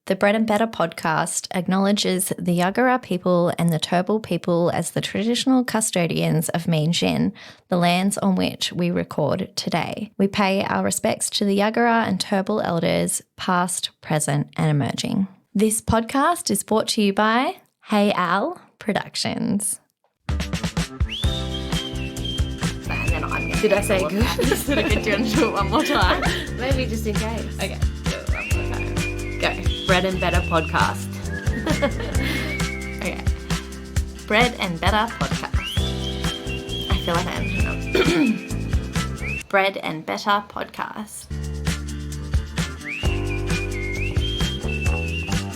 The Bread and Better podcast acknowledges the Yagara people and the Turrbal people as the traditional custodians of Meanjin, the lands on which we record today. We pay our respects to the Yagara and Turrbal elders, past, present, and emerging. This podcast is brought to you by Hey Al Productions. Did I say good? Did I get you to do it one more time? Maybe just in case. Okay, do it one more time. Go. Bread and Better podcast. Okay. Bread and Better podcast. I feel like I am. Bread and Better podcast.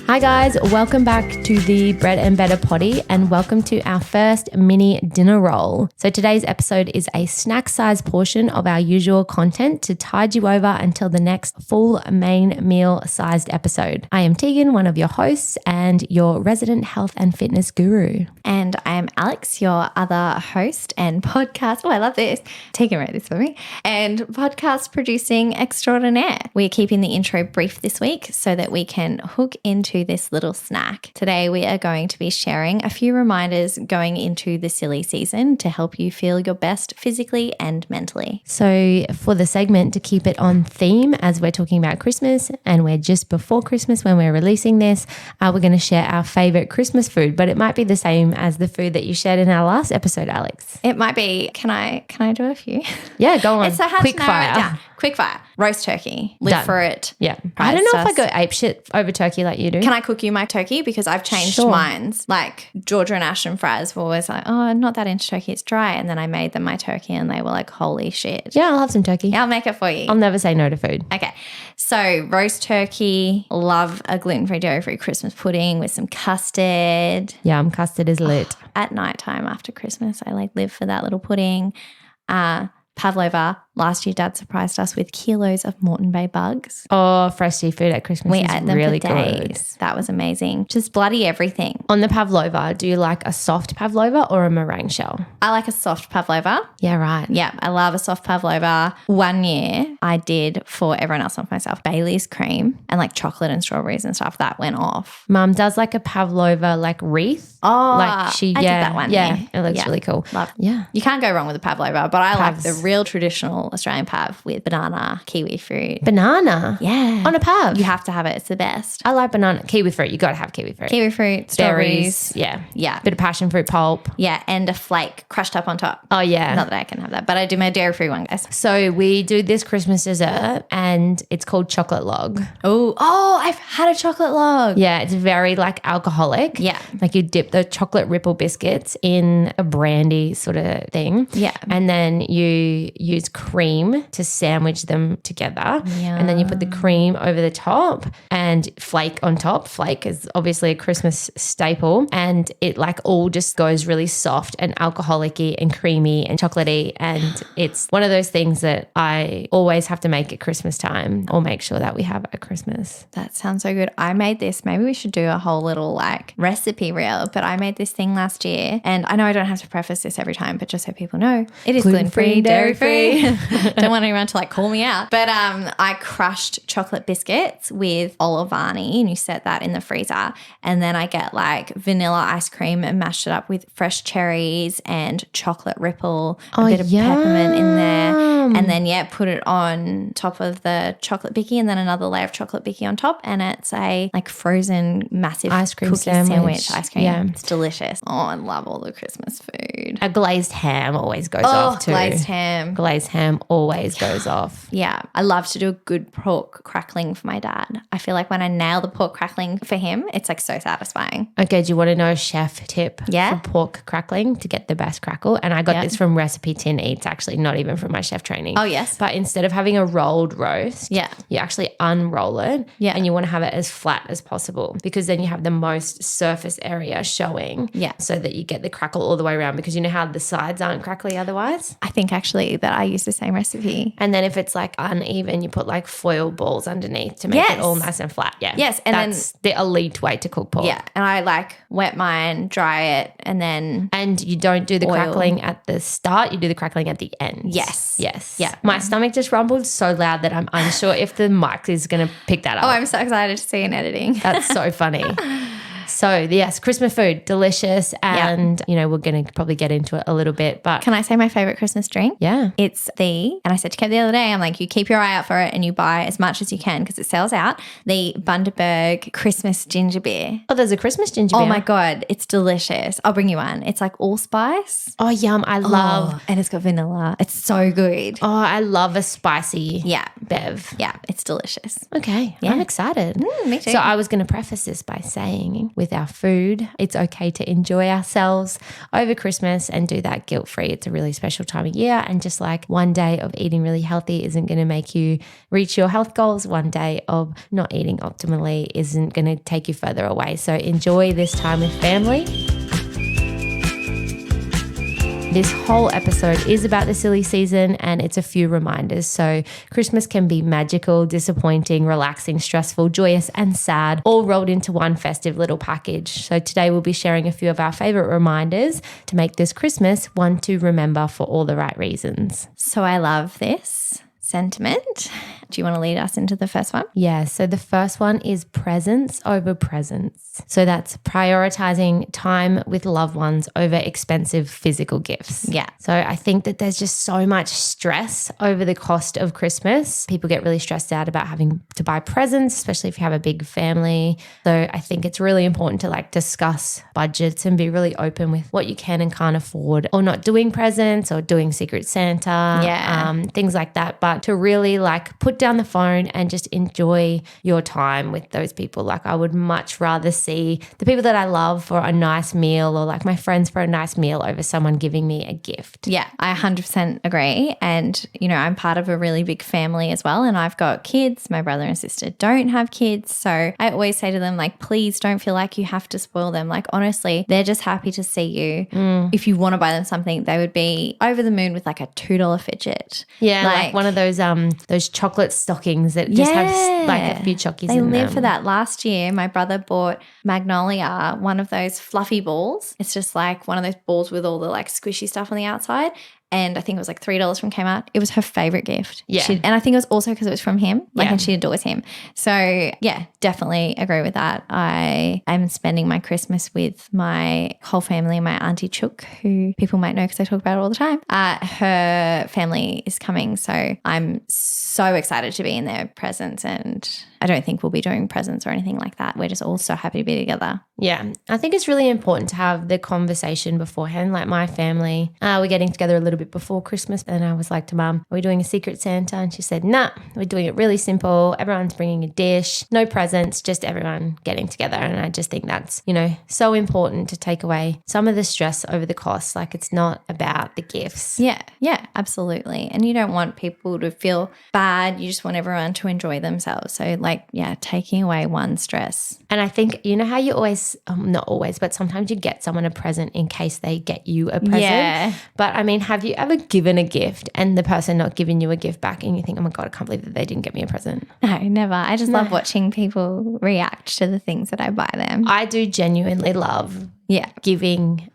Hi guys, welcome back to the Bread and Better potty and welcome to our first mini dinner roll. So today's episode is a snack size portion of our usual content to tide you over until the next full main meal sized episode. I am Tegan, one of your hosts and your resident health and fitness guru. And I am Alex, your other host and podcast. Oh, I love this. Tegan wrote this for me. And podcast producing extraordinaire. We're keeping the intro brief this week so that we can hook into this little snack. Today we are going to be sharing a few reminders going into the silly season to help you feel your best physically and mentally. So for the segment, to keep it on theme as we're talking about Christmas and we're just before Christmas when we're releasing this, we're going to share our favorite Christmas food, but it might be the same as the food that you shared in our last episode, Alex. It might be. Can I do a few? Yeah, go on. It's so hard Quick to narrow fire. it down. Quick fire. Roast turkey. Live Done. for it. Yeah. I don't know if I go apeshit over turkey like you do. Can I cook you my turkey? Because I've changed Sure. mines. Like Georgia and Ash and Fraz were always like, oh, I'm not that into turkey. It's dry. And then I made them my turkey and they were like, holy shit. Yeah, I'll have some turkey. Yeah, I'll make it for you. I'll never say no to food. Okay. So roast turkey. Love a gluten-free, dairy-free Christmas pudding with some custard. Yum, custard is lit. At nighttime after Christmas, I live for that little pudding. Pavlova. Last year, Dad surprised us with kilos of Moreton Bay bugs. Oh, fresh seafood at Christmas We is ate them really for good. days. That was amazing. Just bloody everything. On the pavlova, do you like a soft pavlova or a meringue shell? I like a soft pavlova. Yeah, right. Yeah, I love a soft pavlova. One year I did for everyone else, not for myself, Bailey's cream and like chocolate and strawberries and stuff. That went off. Mum does like a pavlova like wreath. Oh, Like she, I yeah, did that one. Yeah, year. it looks Yeah. really cool. Love. Yeah. You can't go wrong with a pavlova, but I like Pavs. the real traditional Australian pav with banana, kiwi fruit. Banana. Yeah. On a pav. You have to have it. It's the best. I like banana. Kiwi fruit. You got to have kiwi fruit. Kiwi fruit, strawberries. Berries. Yeah. Yeah. Bit of passion fruit pulp. Yeah, and a flake crushed up on top. Oh, yeah. Not that I can have that, but I do my dairy-free one, guys. So we do this Christmas dessert and it's called chocolate log. Oh, I've had a chocolate log. Yeah, it's very like alcoholic. Yeah. Like you dip the chocolate ripple biscuits in a brandy sort of thing. Yeah. And then you use cream to sandwich them together. And then you put the cream over the top and flake on top. Flake is obviously a Christmas staple. And it like all just goes really soft and alcoholic-y and creamy and chocolatey. And it's one of those things that I always have to make at Christmas time or make sure that we have at Christmas. That sounds so good. I made this. Maybe we should do a whole little like recipe reel, but I made this thing last year. And I know I don't have to preface this every time, but just so people know, it is gluten-free, dairy-free. Don't want anyone to like call me out. But I crushed chocolate biscuits with Olivani and you set that in the freezer. And then I get like vanilla ice cream and mashed it up with fresh cherries and chocolate ripple, a bit of peppermint in there. And then, put it on top of the chocolate bicky and then another layer of chocolate bicky on top. And it's a like frozen massive Ice cream cookie sandwich. ice cream. Yeah. It's delicious. Oh, I love all the Christmas food. A glazed ham always goes off too. Glazed ham. Glazed ham always goes off. Yeah. I love to do a good pork crackling for my dad. I feel like when I nail the pork crackling for him, it's like so satisfying. Okay, do you want to know a chef tip Yeah. for pork crackling to get the best crackle? And I got this from Recipe Tin Eats, actually, not even from my chef training. Oh, yes. But instead of having a rolled roast, Yeah. you actually unroll it and you want to have it as flat as possible because then you have the most surface area showing so that you get the crackle all the way around because you know how the sides aren't crackly otherwise? I think actually that I use the same recipe. And then if it's like uneven, you put like foil balls underneath to make it all nice and flat. Yeah. Yes. And that's the elite way to cook pork. Yeah. And I like wet mine, dry it, and then. And you don't do the oil. crackling at the start, you do the crackling at the end. Yes. Yes. Yeah. My stomach just rumbled so loud that I'm unsure if the mic is going to pick that up. Oh, I'm so excited to see in editing. That's so funny. So, yes, Christmas food, delicious. And, you know, we're going to probably get into it a little bit. But can I say my favorite Christmas drink? Yeah. It's and I said to Kev the other day, I'm like, you keep your eye out for it and you buy as much as you can because it sells out, the Bundaberg Christmas ginger beer. Oh, there's a Christmas ginger beer. Oh, my God. It's delicious. I'll bring you one. It's like allspice. Oh, yum. I love. And it's got vanilla. It's so good. Oh, I love a spicy Yeah. bev. Yeah. It's delicious. Okay. Yeah. I'm excited. Me too. So I was going to preface this by saying with our food, it's okay to enjoy ourselves over Christmas and do that guilt-free. It's a really special time of year. And just like one day of eating really healthy isn't going to make you reach your health goals, one day of not eating optimally isn't going to take you further away. So enjoy this time with family. This whole episode is about the silly season and it's a few reminders. So Christmas can be magical, disappointing, relaxing, stressful, joyous and sad, all rolled into one festive little package. So today we'll be sharing a few of our favorite reminders to make this Christmas one to remember for all the right reasons. So I love this sentiment. Do you want to lead us into the first one? Yeah, so the first one is presents over presents. So that's prioritizing time with loved ones over expensive physical gifts. Yeah. So I think that there's just so much stress over the cost of Christmas. People get really stressed out about having to buy presents, especially if you have a big family. So I think it's really important to like discuss budgets and be really open with what you can and can't afford, or not doing presents or doing Secret Santa, things like that. But to really like put down the phone and just enjoy your time with those people. Like I would much rather see the people that I love for a nice meal, or like my friends for a nice meal, over someone giving me a gift. Yeah, I 100% agree. And, you know, I'm part of a really big family as well. And I've got kids. My brother and sister don't have kids. So I always say to them, like, please don't feel like you have to spoil them. Like, honestly, they're just happy to see you. If you want to buy them something, they would be over the moon with like a $2 fidget. Yeah, like one of those chocolate stockings that just have like a few chockies they in them. live for that. Last year, my brother bought Magnolia one of those fluffy balls. It's just like one of those balls with all the like squishy stuff on the outside. And I think it was like $3 from Kmart. It was her favorite gift. Yeah. And I think it was also because it was from him. And she adores him. So yeah, definitely agree with that. I am spending my Christmas with my whole family, my auntie Chook, who people might know because I talk about it all the time. Her family is coming. So I'm so excited to be in their presence, and I don't think we'll be doing presents or anything like that. We're just all so happy to be together. Yeah, I think it's really important to have the conversation beforehand. Like my family, we're getting together a little bit before Christmas, and I was like to Mum, are we doing a Secret Santa? And she said, nah, we're doing it really simple. Everyone's bringing a dish, no presents, just everyone getting together. And I just think that's, you know, so important to take away some of the stress over the cost. Like it's not about the gifts. Yeah, absolutely. And you don't want people to feel bad. You just want everyone to enjoy themselves. So like, yeah, taking away one stress. And I think, you know how you always, not always, but sometimes you get someone a present in case they get you a present. Yeah. But I mean, have you ever given a gift and the person not giving you a gift back and you think, oh my God, I can't believe that they didn't get me a present? No, never. I just love watching people react to the things that I buy them. I do genuinely love giving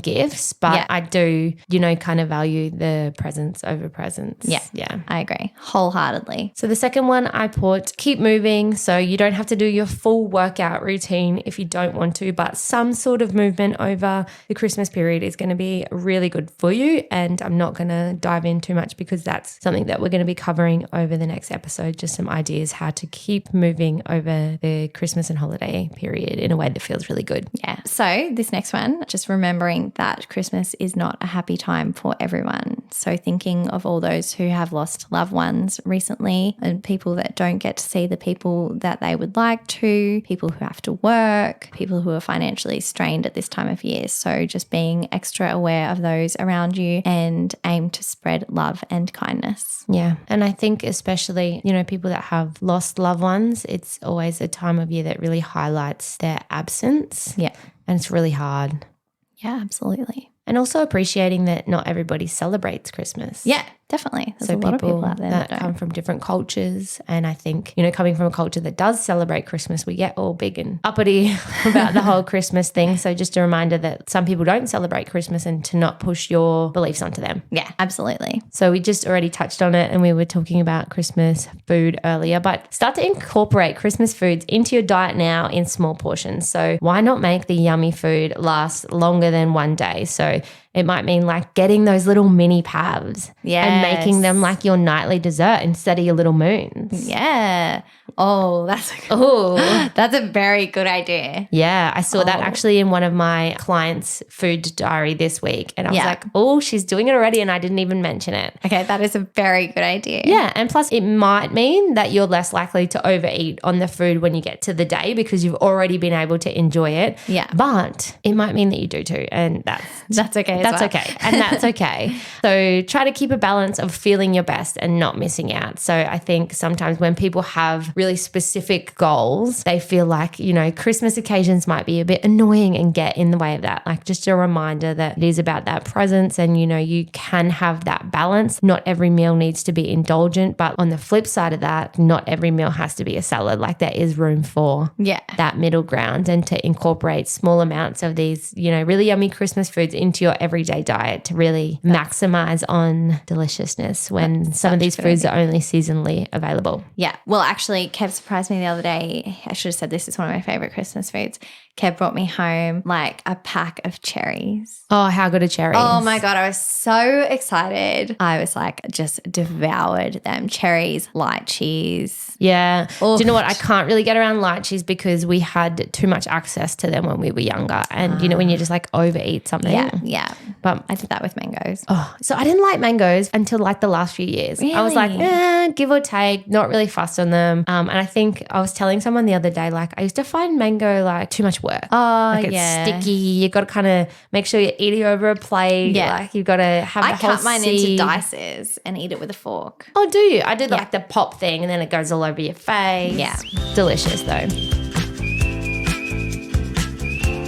gifts, but I do, you know, kind of value the presents over presents. Yeah. I agree wholeheartedly. So the second one I put, keep moving. So you don't have to do your full workout routine if you don't want to, but some sort of movement over the Christmas period is going to be really good for you. And I'm not going to dive in too much because that's something that we're going to be covering over the next episode, just some ideas how to keep moving over the Christmas and holiday period in a way that feels really good. Yeah. So this next one, just remembering that Christmas is not a happy time for everyone. So thinking of all those who have lost loved ones recently, and people that don't get to see the people that they would like to, people who have to work, people who are financially strained at this time of year. So just being extra aware of those around you and aim to spread love and kindness. Yeah. And I think especially, you know, people that have lost loved ones, it's always a time of year that really highlights their absence. Yeah. And it's really hard. Yeah, absolutely. And also appreciating that not everybody celebrates Christmas. Yeah, definitely. There's a lot of people out there that come from different cultures. And I think, coming from a culture that does celebrate Christmas, we get all big and uppity about the whole Christmas thing. So just a reminder that some people don't celebrate Christmas and to not push your beliefs onto them. Yeah, absolutely. So we just already touched on it and we were talking about Christmas food earlier, but start to incorporate Christmas foods into your diet now in small portions. So why not make the yummy food last longer than one day? So it might mean like getting those little mini pavs and making them like your nightly dessert instead of your little moons. Yeah. Oh, that's a very good idea. Yeah, I saw that actually in one of my clients' food diary this week. And I was like, oh, she's doing it already and I didn't even mention it. Okay, that is a very good idea. Yeah, and plus it might mean that you're less likely to overeat on the food when you get to the day because you've already been able to enjoy it. Yeah. But it might mean that you do too, and that's okay. That's okay. And that's okay. So try to keep a balance of feeling your best and not missing out. So I think sometimes when people have really specific goals, they feel like, Christmas occasions might be a bit annoying and get in the way of that. Like just a reminder that it is about that presence and, you can have that balance. Not every meal needs to be indulgent, but on the flip side of that, not every meal has to be a salad. Like there is room for that middle ground and to incorporate small amounts of these, really yummy Christmas foods into your everyday diet to really maximize on deliciousness when some of these foods are only seasonally available. Yeah. Well, actually, Kev surprised me the other day. I should have said this is one of my favorite Christmas foods. Kev brought me home like a pack of cherries. Oh, how good are cherries? Oh my God, I was so excited. I was like just devoured them. Cherries, lychees. Yeah. Do you know what? I can't really get around lychees because we had too much access to them when we were younger. And when you just like overeat something. Yeah. But I did that with mangoes. Oh, so I didn't like mangoes until like the last few years. Really? I was like, give or take, not really fussed on them. And I think I was telling someone the other day, like I used to find mango like too much work. Oh, like it's sticky. You got to kind of make sure you're eating over a plate. Yeah. Like you've got to have the whole cut mine seed. into dices and eat it with a fork. Oh, do you? I did like the pop thing and then it goes all over your face. Yeah. Delicious though.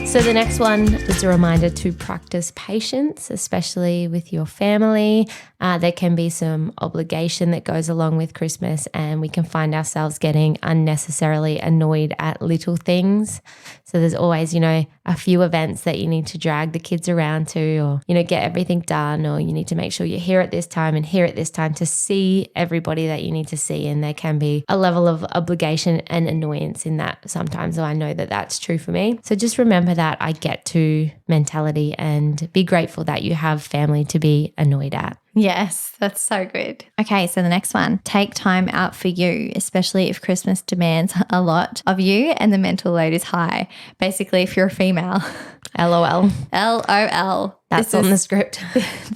So the next one is a reminder to practice patience, especially with your family. There can be some obligation that goes along with Christmas and we can find ourselves getting unnecessarily annoyed at little things. So there's always, a few events that you need to drag the kids around to or, get everything done, or you need to make sure you're here at this time and here at this time to see everybody that you need to see. And there can be a level of obligation and annoyance in that sometimes. So I know that that's true for me. So just remember that I get to mentality and be grateful that you have family to be annoyed at. Yes, that's so good. Okay, so the next one, take time out for you, especially if Christmas demands a lot of you and the mental load is high. Basically, if you're a female. LOL. LOL. That's on the script.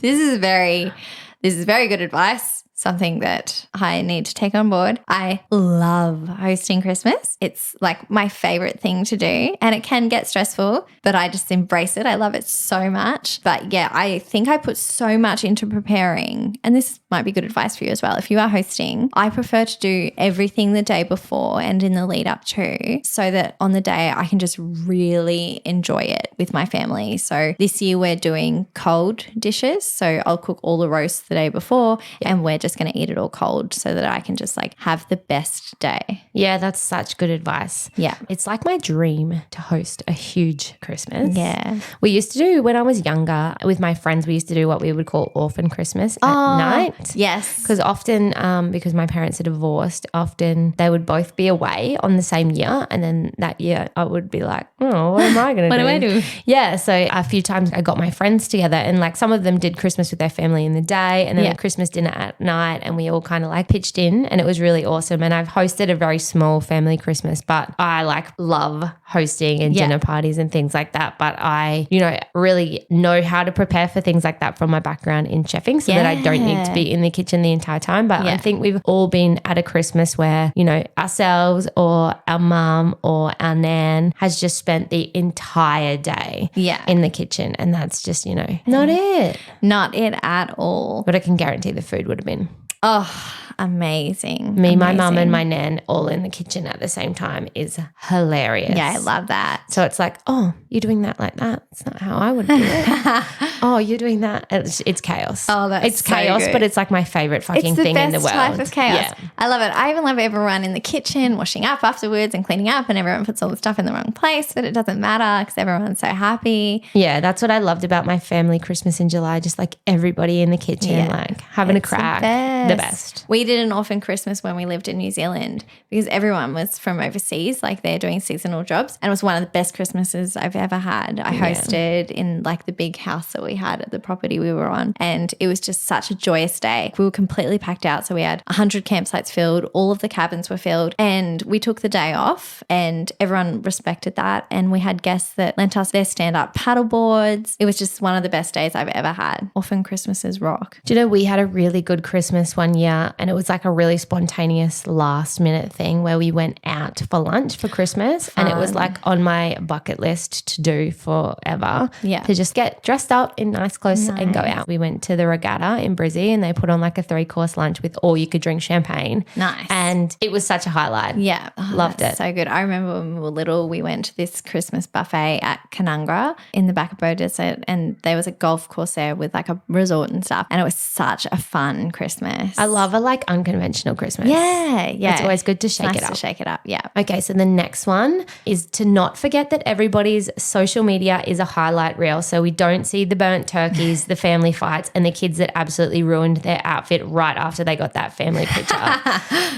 This is very good advice. Something that I need to take on board. I love hosting Christmas. It's like my favorite thing to do and it can get stressful, but I just embrace it. I love it so much. But yeah, I think I put so much into preparing, and this might be good advice for you as well. If you are hosting, I prefer to do everything the day before and in the lead up to, so that on the day I can just really enjoy it with my family. So this year we're doing cold dishes. So I'll cook all the roasts the day before and we're just going to eat it all cold so that I can just like have the best day. Yeah, that's such good advice. Yeah. It's like my dream to host a huge Christmas. Yeah. We used to do, when I was younger with my friends, we used to do what we would call orphan Christmas at night. Yes. Because often, because my parents are divorced, often they would both be away on the same year. And then that year I would be like, oh, what am I going to do? What do I do? Yeah. So a few times I got my friends together and like some of them did Christmas with their family in the day and then a Christmas dinner at night, and we all kind of like pitched in and it was really awesome. And I've hosted a very small family Christmas, but I like love hosting and dinner parties and things like that. But I, really know how to prepare for things like that from my background in chefing so that I don't need to be in the kitchen the entire time. But I think we've all been at a Christmas where, ourselves or our mum or our nan has just spent the entire day in the kitchen. And that's just, not it. Not it at all. But I can guarantee the food would have been Oh, amazing. Me, my mum and my nan all in the kitchen at the same time is hilarious. Yeah, I love that. So it's like, oh, you're doing that like that. It's not how I would do it. Oh, you're doing that. It's chaos. Oh, that's It's chaos, good. but it's like my favorite fucking thing in the world. It's the best type of chaos. Yeah. I love it. I even love everyone in the kitchen washing up afterwards and cleaning up, and everyone puts all the stuff in the wrong place, but it doesn't matter because everyone's so happy. Yeah, that's what I loved about my family Christmas in July. Just like everybody in the kitchen, like having a crack. The best. We did an orphan Christmas when we lived in New Zealand because everyone was from overseas, like they're doing seasonal jobs. And it was one of the best Christmases I've ever had. I hosted in like the big house that we had at the property we were on. And it was just such a joyous day. We were completely packed out. So we had 100 campsites filled. All of the cabins were filled. And we took the day off and everyone respected that. And we had guests that lent us their stand-up paddle boards. It was just one of the best days I've ever had. Orphan Christmases rock. Do you know, we had a really good Christmas one year and it was like a really spontaneous last minute thing where we went out for lunch for Christmas. And it was like on my bucket list to do forever. Yeah. To just get dressed up in nice clothes and go out. We went to the Regatta in Brizzy and they put on like a 3-course lunch with all you could drink champagne. Nice. And it was such a highlight. Yeah. Oh, Loved it. So good. I remember when we were little, we went to this Christmas buffet at Canungra in the back of Bow Desert, and there was a golf course there with like a resort and stuff. And it was such a fun Christmas. I love a like unconventional Christmas. Yeah. It's always good to shake nice it up. to shake it up. Yeah. Okay, so the next one is to not forget that everybody's social media is a highlight reel. So we don't see the burnt turkeys, the family fights, and the kids that absolutely ruined their outfit right after they got that family picture.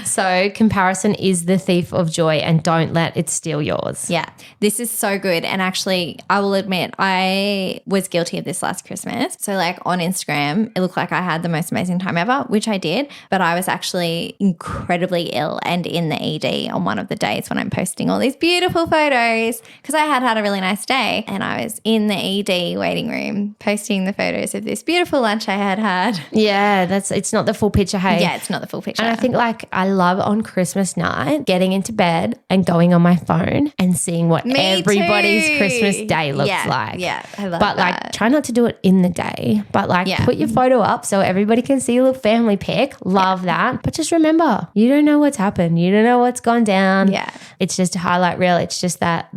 So comparison is the thief of joy and don't let it steal yours. Yeah, this is so good. And actually, I will admit, I was guilty of this last Christmas. So like on Instagram, it looked like I had the most amazing time ever, which I did. But I was actually incredibly ill and in the ED on one of the days when I'm posting all these beautiful photos because I had a really nice day. And I was in the ED waiting room posting the photos of this beautiful lunch I had. Yeah, it's not the full picture, hey? Yeah, it's not the full picture. And I think like I love on Christmas night getting into bed and going on my phone and seeing what everybody's Christmas day looks like. Yeah, I love but that. like try not to do it in the day, but like put your photo up so everybody can see a little family pic. Love that. But just remember, you don't know what's happened. You don't know what's gone down. Yeah. It's just a highlight reel. It's just that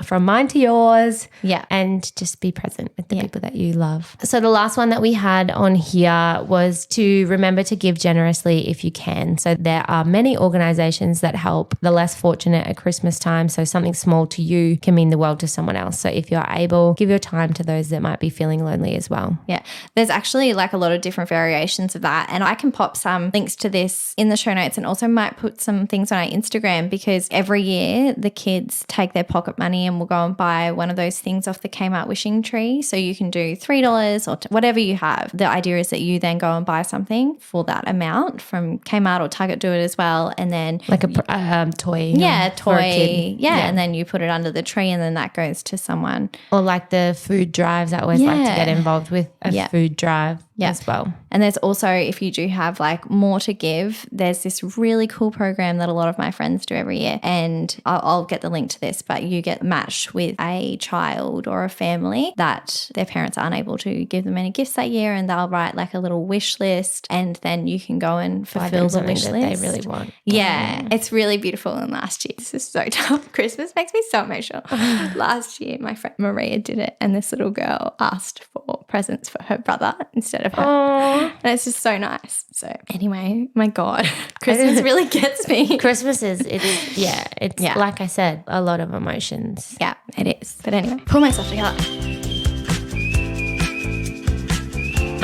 from mine to yours. Yeah. And just be present with the people that you love. So the last one that we had on here was to remember to give generously if you can. So there are many organizations that help the less fortunate at Christmas time. So something small to you can mean the world to someone else. So if you're able, give your time to those that might be feeling lonely as well. Yeah. There's actually like a lot of different variations of that. And I can pop some links to this in the show notes and also might put some things on our Instagram because every year the kids take their pocket money and will go and buy one of those things off the Kmart wishing tree. So you can do $3 or whatever you have. The idea is that you then go and buy something for that amount from Kmart or Target do it as well. And then like a toy. Yeah, for a toy. kid. Yeah. And then you put it under the tree and then that goes to someone. Or like the food drives. I always like to get involved with a food drive as well. And there's also, if you do have like more to give, there's this really cool program that a lot of my friends do every year. And I'll get the link to this, but you get matched with a child or a family that their parents aren't able to give them any gifts that year, and they'll write like a little wish list and then you can go and fulfill the wish list. They really want. Yeah, it's really beautiful. And last year, this is so tough. Christmas makes me so emotional. Last year, my friend Maria did it and this little girl asked for presents for her brother instead of her. And it's just so nice. So anyway, my God, Christmas really gets me. Christmas is like I said, a lot of emotions. Yeah, it is. But anyway, pull myself together.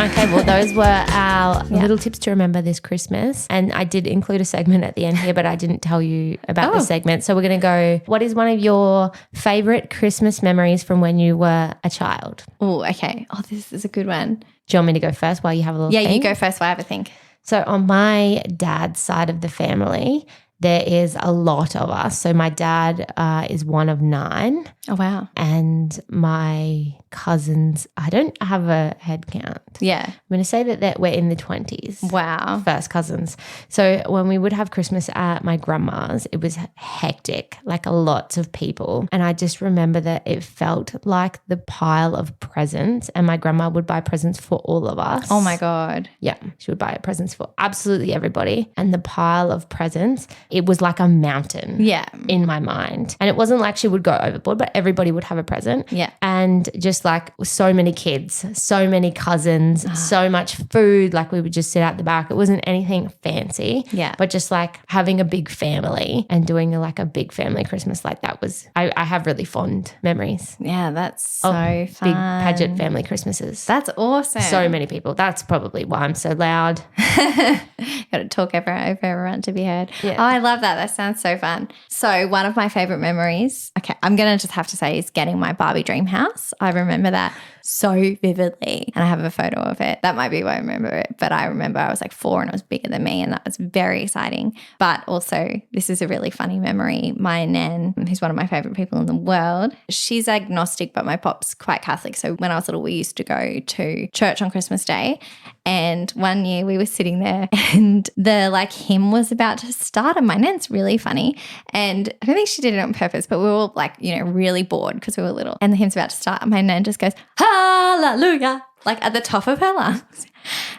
Okay, well, those were our little tips to remember this Christmas. And I did include a segment at the end here, but I didn't tell you about the segment. So we're going to go, what is one of your favourite Christmas memories from when you were a child? Oh, okay. Oh, this is a good one. Do you want me to go first while you have a little think? think? You go first while I have a think. So on my dad's side of the family, there is a lot of us. So my dad is one of 9. Oh, wow. And my cousins, I don't have a head count. Yeah. I'm going to say that we're in the 20s. Wow. First cousins. So when we would have Christmas at my grandma's, it was hectic, like lots of people. And I just remember that it felt like the pile of presents, and my grandma would buy presents for all of us. Oh my God. Yeah. She would buy presents for absolutely everybody. And the pile of presents, it was like a mountain. Yeah. In my mind. And it wasn't like she would go overboard, but everybody would have a present. Yeah. And just like so many kids, so many cousins, so much food. Like we would just sit out the back. It wasn't anything fancy. Yeah. But just like having a big family and doing like a big family Christmas like that was, I have really fond memories. Yeah, that's so fun. Big Padget family Christmases. That's awesome. So many people. That's probably why I'm so loud. Got to talk over everyone to be heard. Yeah. Oh, I love that. That sounds so fun. So one of my favorite memories, okay, I'm going to just have to say, is getting my Barbie dream house. I remember that so vividly, and I have a photo of it. That might be why I remember it, but I remember I was like 4 and it was bigger than me, and that was very exciting. But also, this is a really funny memory. My nan, who's one of my favorite people in the world, she's agnostic, but my pop's quite Catholic. So when I was little, we used to go to church on Christmas Day, and one year we were sitting there and the like hymn was about to start, and my nan's really funny, and I don't think she did it on purpose, but we were all like, really bored because we were little, and the hymn's about to start, and my nan just goes, hallelujah, like at the top of her lungs.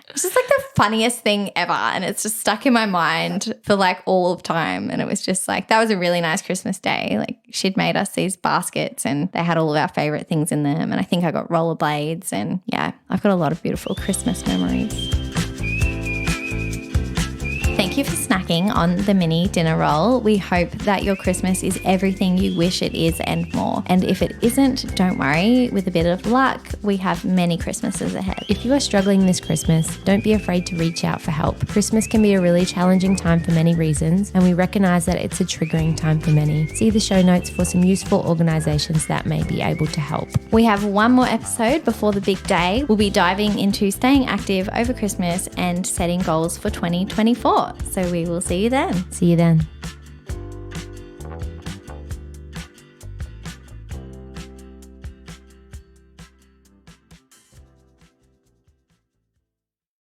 It's just like the funniest thing ever, and it's just stuck in my mind for like all of time. And it was just like, that was a really nice Christmas day. Like she'd made us these baskets and they had all of our favorite things in them, and I think I got rollerblades, and yeah, I've got a lot of beautiful Christmas memories. Thank you for snacking on the mini dinner roll. We hope that your Christmas is everything you wish it is and more. And if it isn't, don't worry. With a bit of luck, we have many Christmases ahead. If you are struggling this Christmas, don't be afraid to reach out for help. Christmas can be a really challenging time for many reasons, and we recognise that it's a triggering time for many. See the show notes for some useful organisations that may be able to help. We have one more episode before the big day. We'll be diving into staying active over Christmas and setting goals for 2024. So we will see you then. See you then.